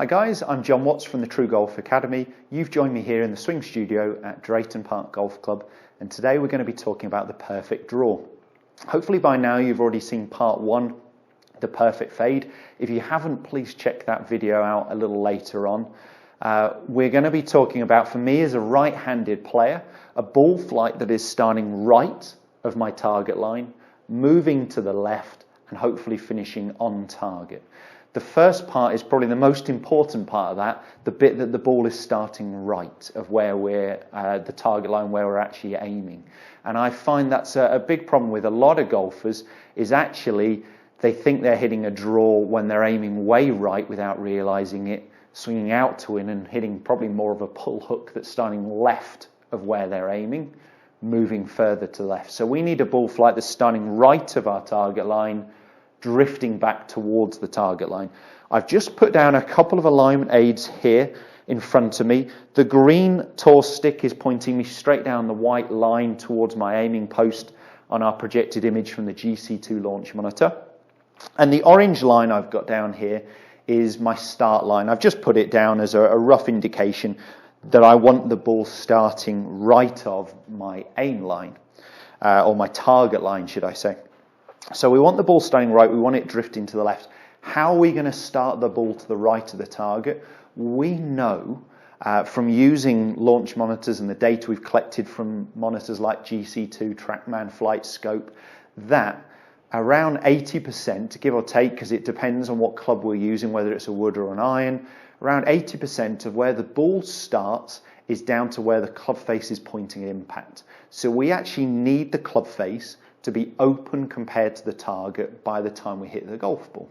Hi guys, I'm Jon Watts from the TruGolf Academy. You've joined me here in the swing studio at Drayton Park Golf Club, and today we're going to be talking about the perfect draw. Hopefully by now you've already seen part one, the perfect fade. If you haven't, please check that video out a little later on. We're going to be talking about, for me as a right-handed player, a ball flight that is starting right of my target line, moving to the left, and hopefully finishing on target. The first part is probably the most important part of that, the bit that the ball is starting right of where we're, the target line where we're actually aiming. And I find that's a big problem with a lot of golfers, is actually they think they're hitting a draw when they're aiming way right without realizing it, swinging out to win and hitting probably more of a pull hook that's starting left of where they're aiming, moving further to the left. So we need a ball flight that's starting right of our target line, drifting back towards the target line. I've just put down a couple of alignment aids here in front of me. The green tour stick is pointing me straight down the white line towards my aiming post on our projected image from the GC2 launch monitor. And the orange line I've got down here is my start line. I've just put it down as a rough indication that I want the ball starting right of my aim line, or my target line, should I say. So we want the ball starting right, we want it drifting to the left. How are we going to start the ball to the right of the target? We know from using launch monitors and the data we've collected from monitors like GC2, TrackMan, Flight Scope, that around 80%, give or take, because it depends on what club we're using, whether it's a wood or an iron, around 80% of where the ball starts is down to where the club face is pointing at impact. So we actually need the club face to be open compared to the target by the time we hit the golf ball.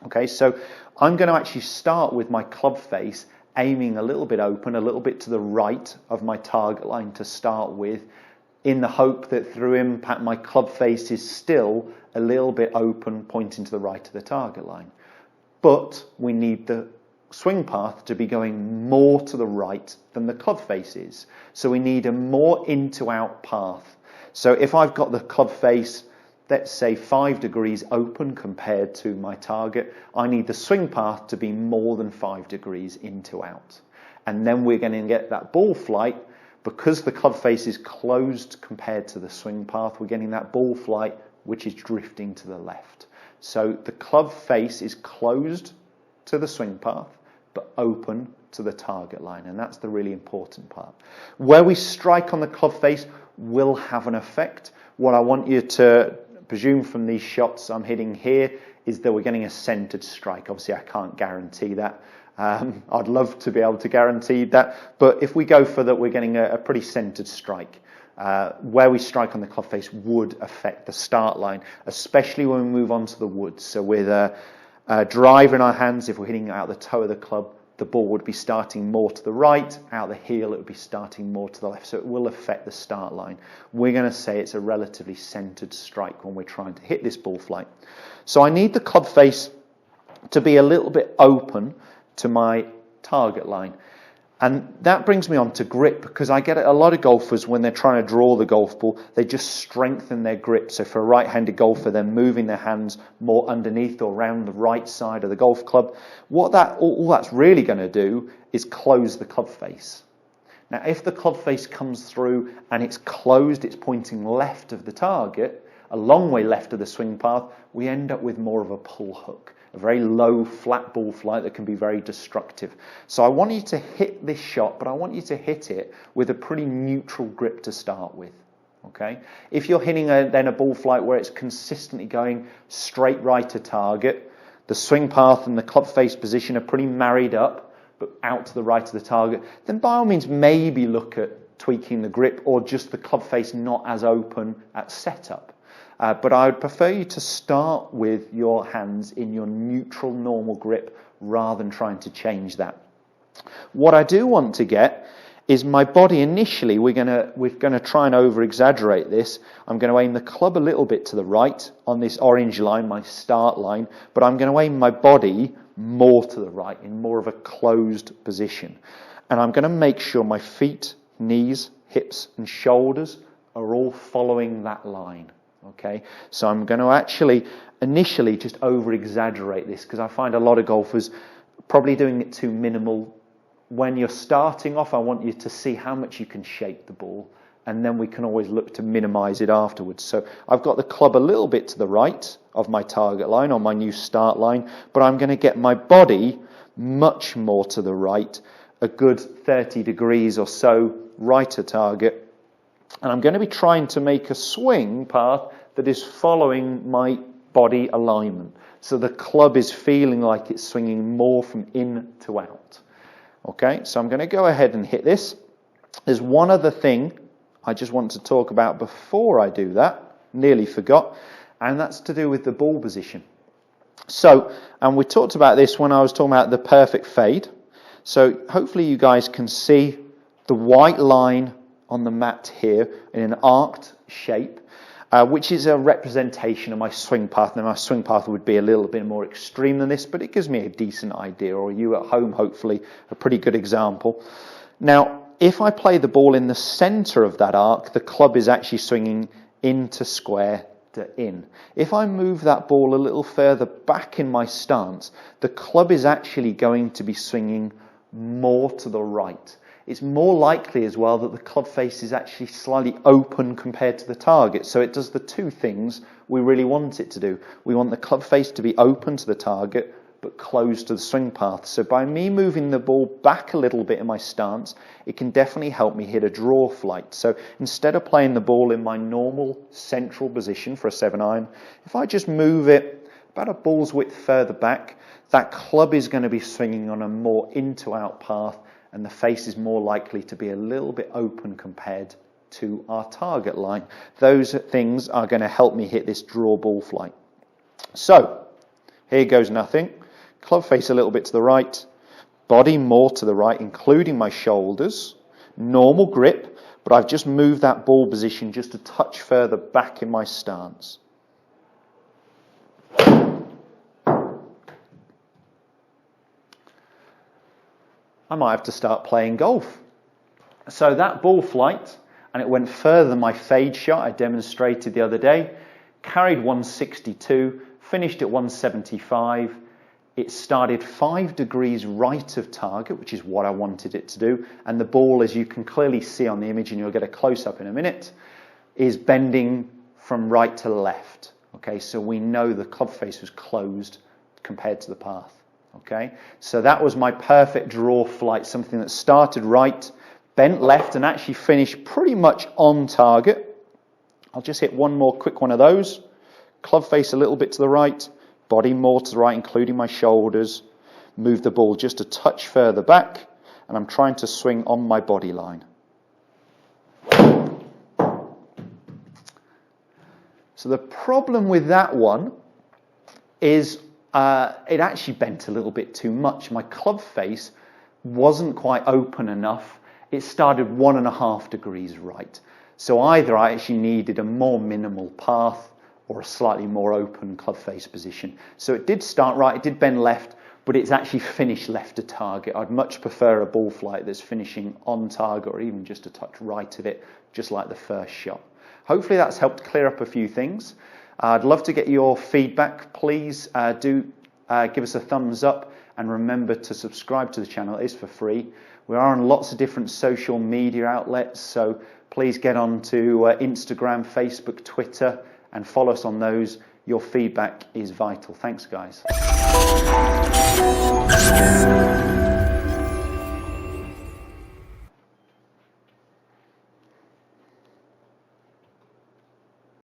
Okay, so I'm going to actually start with my club face aiming a little bit open, a little bit to the right of my target line to start with, in the hope that through impact my club face is still a little bit open, pointing to the right of the target line. But we need the swing path to be going more to the right than the club face is. So we need a more into out path. So if I've got the club face, let's say 5 degrees open compared to my target, I need the swing path to be more than 5 degrees into out. And then we're going to get that ball flight, because the club face is closed compared to the swing path, we're getting that ball flight which is drifting to the left. So the club face is closed to the swing path, but open to the target line, and that's the really important part. Where we strike on the club face will have an effect. What I want you to presume from these shots I'm hitting here is that we're getting a centered strike. Obviously I can't guarantee that. I'd love to be able to guarantee that, but if we go for that, we're getting a pretty centered strike. Where we strike on the club face would affect the start line, especially when we move on to the woods. So with a driver in our hands, if we're hitting out the toe of the club, the ball would be starting more to the right, out the heel it would be starting more to the left, so it will affect the start line. We're going to say it's a relatively centered strike when we're trying to hit this ball flight. So I need the club face to be a little bit open to my target line. And that brings me on to grip, because I get a lot of golfers when they're trying to draw the golf ball, they just strengthen their grip. So for a right-handed golfer, they're moving their hands more underneath or around the right side of the golf club. What all that's really going to do is close the club face. Now, if the club face comes through and it's closed, it's pointing left of the target, a long way left of the swing path, we end up with more of a pull hook. A very low flat ball flight that can be very destructive. So I want you to hit this shot, but I want you to hit it with a pretty neutral grip to start with. Okay? If you're hitting then a ball flight where it's consistently going straight right to target, the swing path and the club face position are pretty married up, but out to the right of the target, then by all means maybe look at tweaking the grip or just the club face not as open at setup. But I would prefer you to start with your hands in your neutral, normal grip rather than trying to change that. What I do want to get is my body initially, we're going to try and over-exaggerate this. I'm going to aim the club a little bit to the right on this orange line, my start line, but I'm going to aim my body more to the right in more of a closed position. And I'm going to make sure my feet, knees, hips and shoulders are all following that line. Okay, so I'm going to actually initially just over-exaggerate this, because I find a lot of golfers probably doing it too minimal. When you're starting off, I want you to see how much you can shape the ball, and then we can always look to minimize it afterwards. So I've got the club a little bit to the right of my target line on my new start line, but I'm going to get my body much more to the right, a good 30 degrees or so right of target. And I'm going to be trying to make a swing path that is following my body alignment. So the club is feeling like it's swinging more from in to out. Okay, so I'm going to go ahead and hit this. There's one other thing I just want to talk about before I do that. Nearly forgot. And that's to do with the ball position. So, and we talked about this when I was talking about the perfect fade. So hopefully you guys can see the white line on the mat here in an arced shape, which is a representation of my swing path. Now my swing path would be a little bit more extreme than this, but it gives me a decent idea, or you at home hopefully a pretty good example. Now if I play the ball in the center of that arc, the club is actually swinging into square to in. If I move that ball a little further back in my stance, the club is actually going to be swinging more to the right. It's more likely as well that the club face is actually slightly open compared to the target. So it does the two things we really want it to do. We want the club face to be open to the target, but closed to the swing path. So by me moving the ball back a little bit in my stance, it can definitely help me hit a draw flight. So instead of playing the ball in my normal central position for a 7-iron, if I just move it about a ball's width further back, that club is going to be swinging on a more in-to-out path, and the face is more likely to be a little bit open compared to our target line. Those things are going to help me hit this draw ball flight. So, here goes nothing. Club face a little bit to the right, body more to the right, including my shoulders. Normal grip, but I've just moved that ball position just a touch further back in my stance. I might have to start playing golf. So that ball flight, and it went further than my fade shot I demonstrated the other day, carried 162, finished at 175. It started 5 degrees right of target, which is what I wanted it to do, and the ball, as you can clearly see on the image, and you'll get a close-up in a minute, is bending from right to left. Okay, so we know the club face was closed compared to the path. Okay, so that was my perfect draw flight, something that started right, bent left, and actually finished pretty much on target. I'll just hit one more quick one of those. Club face a little bit to the right, body more to the right, including my shoulders. Move the ball just a touch further back, and I'm trying to swing on my body line. So the problem with that one is it actually bent a little bit too much. My club face wasn't quite open enough. It started 1.5 degrees right. So either I actually needed a more minimal path or a slightly more open club face position. So it did start right, it did bend left, but it's actually finished left to target. I'd much prefer a ball flight that's finishing on target or even just a touch right of it, just like the first shot. Hopefully that's helped clear up a few things. I'd love to get your feedback. Please do give us a thumbs up, and remember to subscribe to the channel. It is for free. We are on lots of different social media outlets, so please get on to Instagram, Facebook, Twitter, and follow us on those. Your feedback is vital. Thanks, guys.